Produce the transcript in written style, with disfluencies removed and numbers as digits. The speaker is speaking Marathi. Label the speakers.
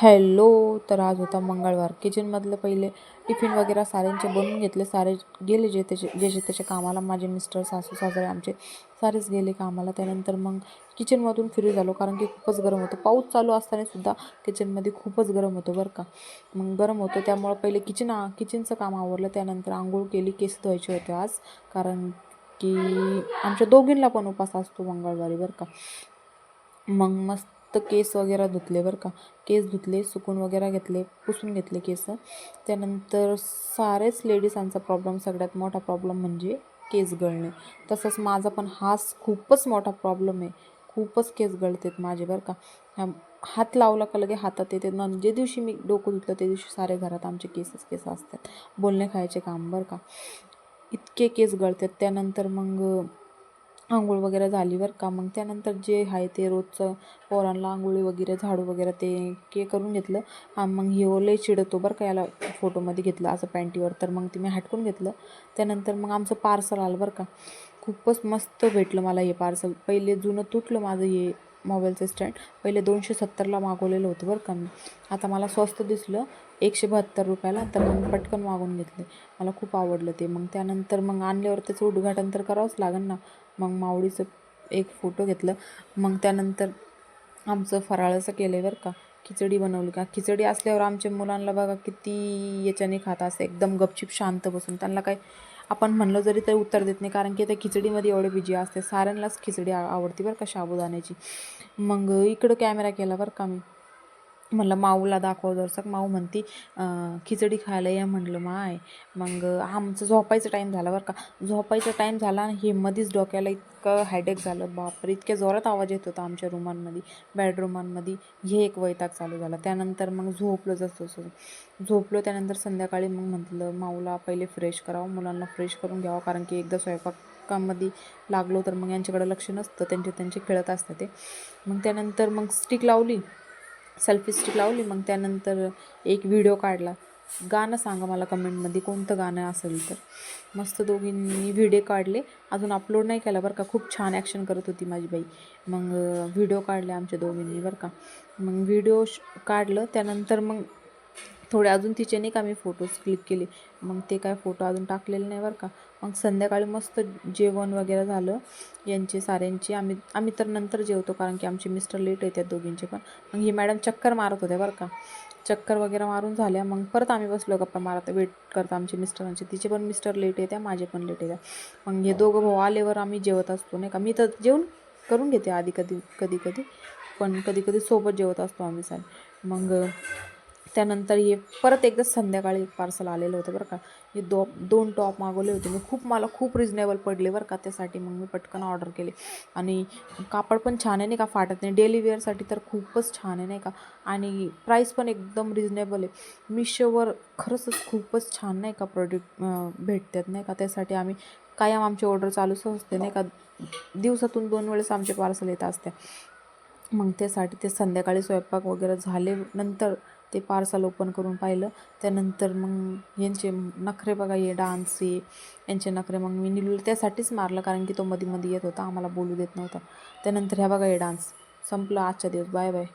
Speaker 1: हॅलो. तर आज होता मंगळवार. किचनमधलं पहिले टिफिन वगैरे साऱ्यांचे बनवून घेतले. सारे गेले ज्याचे त्याच्या कामाला. माझे मिस्टर, सासू सासरे आमचे सारेच गेले कामाला. त्यानंतर मग किचनमधून फ्री झालो, कारण की खूपच गरम होतं. पाऊस चालू असतानासुद्धा किचनमध्ये खूपच गरम होतं बरं का. मग गरम होतं त्यामुळं पहिले किचनचं काम आवरलं. त्यानंतर आंघोळ केली. केस धुवायचे होते आज, कारण की आमच्या दोघींना पण उपास असतो मंगळवारी बरं का. मग मस्त केस वगैरे धुतले बरं का. केस धुतले, सुकून वगैरे घेतले, पुसून घेतले केस. त्यानंतर सारेच लेडीजांचा प्रॉब्लेम, सगळ्यात मोठा प्रॉब्लेम म्हणजे केस गळणे. तसंच माझा पण खूपच मोठा प्रॉब्लेम आहे. खूपच केस गळतात माझे बरं का. हात लावला का लगे हातात येते. जे दिवशी मी डोकं धुतलं त्या दिवशी सारे घरात आमचे केस असतात. बोलणे खायचे काम बरं का. इतके केस गळतात. त्यानंतर मग आंघोळ वगैरे झाली बरं का. मग त्यानंतर जे आहे ते रोजचं पोरांना आंघोळी वगैरे, झाडू वगैरे ते करून घेतलं. मग हे लय चिडतो बरं का, याला फोटोमध्ये घेतलं असं पॅन्टीवर, तर मग ते मी हटकून घेतलं. त्यानंतर मग आमचं पार्सल आलं बरं का. खूपच मस्त भेटलं मला हे पार्सल. पहिले जुनं तुटलं माझं हे मोबाईलचं स्टँड. पहिले 270ला मागवलेलं होतं बरं का मी. आता मला स्वस्त दिसलं 172 रुपयाला, तर मग पटकन मागवून घेतले. मला खूप आवडलं ते. मग त्यानंतर मग आणल्यावर त्याचं उद्घाटन तर करावंच लागेल ना. मग मावळीचं एक फोटो घेतलं. मग त्यानंतर आमचं फराळाचं केलं बरं का. खिचडी बनवली का. खिचडी असल्यावर आमच्या मुलांना बघा किती याच्याने खात असते, एकदम गपचिप शांत बसून. त्यांना काय आपण म्हणलं जरी ते उत्तर देत नाही, कारण की त्या खिचडीमध्ये एवढे बिजी असते. साऱ्यांनाच खिचडी आवडते बरं का, साबुदाण्याची. मग इकडं कॅमेरा केला बरं का मी. म्हणलं माऊला दाखव जरसक. माऊ म्हणती खिचडी खायला या. म्हटलं माय. मग आमचं झोपायचं टाईम झाला बरं का. झोपायचा टाईम झाला आणि हे मध्येच डोक्याला इतकं हायडेक झालं, बापरे. इतक्या जोरात आवाज येत होता आमच्या रूमांमध्ये, बेडरूमांमध्ये. हे एक वैताग चालू झाला. त्यानंतर मग झोपलो. जसं झोपलो त्यानंतर संध्याकाळी मग म्हटलं माऊला पहिले फ्रेश करावं, मुलांना फ्रेश करून घ्यावं, कारण की एकदा स्वयंपाकामध्ये लागलो तर मग यांच्याकडे लक्ष नसतं, त्यांचे खेळत असतं ते. मग त्यानंतर मग स्टिक लावली, सेल्फी स्टिक लावली. मग त्यानंतर एक व्हिडिओ काढला. गाणं सांगा मला कमेंटमध्ये कोणतं गाणं असेल तर. मस्त दोघींनी व्हिडिओ काढले. अजून अपलोड नाही केला बरं का. खूप छान ॲक्शन करत होती माझी बाई. मग व्हिडिओ काढले आमच्या दोघींनी बरं का. मग व्हिडिओ काढलं. त्यानंतर मग थोडे अजून तिचे नाही का मी फोटोज क्लिक केले. मग ते काय फोटो अजून टाकलेले नाही बरं का. मग संध्याकाळी मस्त जेवण वगैरे झालं यांचे साऱ्यांची. आम्ही तर नंतर जेवतो, कारण की आमचे मिस्टर लेट येतात दोघींचे पण. मग ही मॅडम चक्कर मारत होत्या बरं का. चक्कर वगैरे मारून झाल्या. मग परत आम्ही बसलो गप्पा मारत, वेट करतो आमचे मिस्टरांचे. तिचे पण मिस्टर लेट येत्या, माझे पण लेट येत्या. मग हे दोघं भाऊ आल्यावर आम्ही जेवत असतो नाही का. मी तर जेवण करून घेते आधी कधी पण कधी सोबत जेवत असतो आम्ही सारे. मग त्यानंतर हे परत एकदा संध्याकाळी एक पार्सल आलेलं होतं बरं का. हे दोन टॉप मागवले होते मी. मला खूप रिजनेबल पडले बरं का. त्यासाठी मग मी पटकन ऑर्डर केले. आणि कापड पण छान आहे नाही का, फाटत नाही. डेली वेअरसाठी तर खूपच छान आहे नाही का. आणि प्राईस पण एकदम रिजनेबल आहे. मिशोवर खरंच खूपच छान नाही का प्रोडक्ट भेटतात नाही का. त्यासाठी आम्ही कायम आमची ऑर्डर चालूच असते नाही का. दिवसातून 2 वेळेस आमचे पार्सल येत असते. मग त्यासाठी ते संध्याकाळी स्वयंपाक वगैरे झाले नंतर ते पार्सल ओपन करून पाहिलं. त्यानंतर मग यांचे नखरे बघा, हे डान्स यांचे नखरे. मग मी निलूला त्यासाठीच मारलं, कारण की तो मध्ये येत होता, आम्हाला बोलू देत नव्हता. त्यानंतर ह्या बघा हे डान्स. संपलं आजचा दिवस. Bye bye.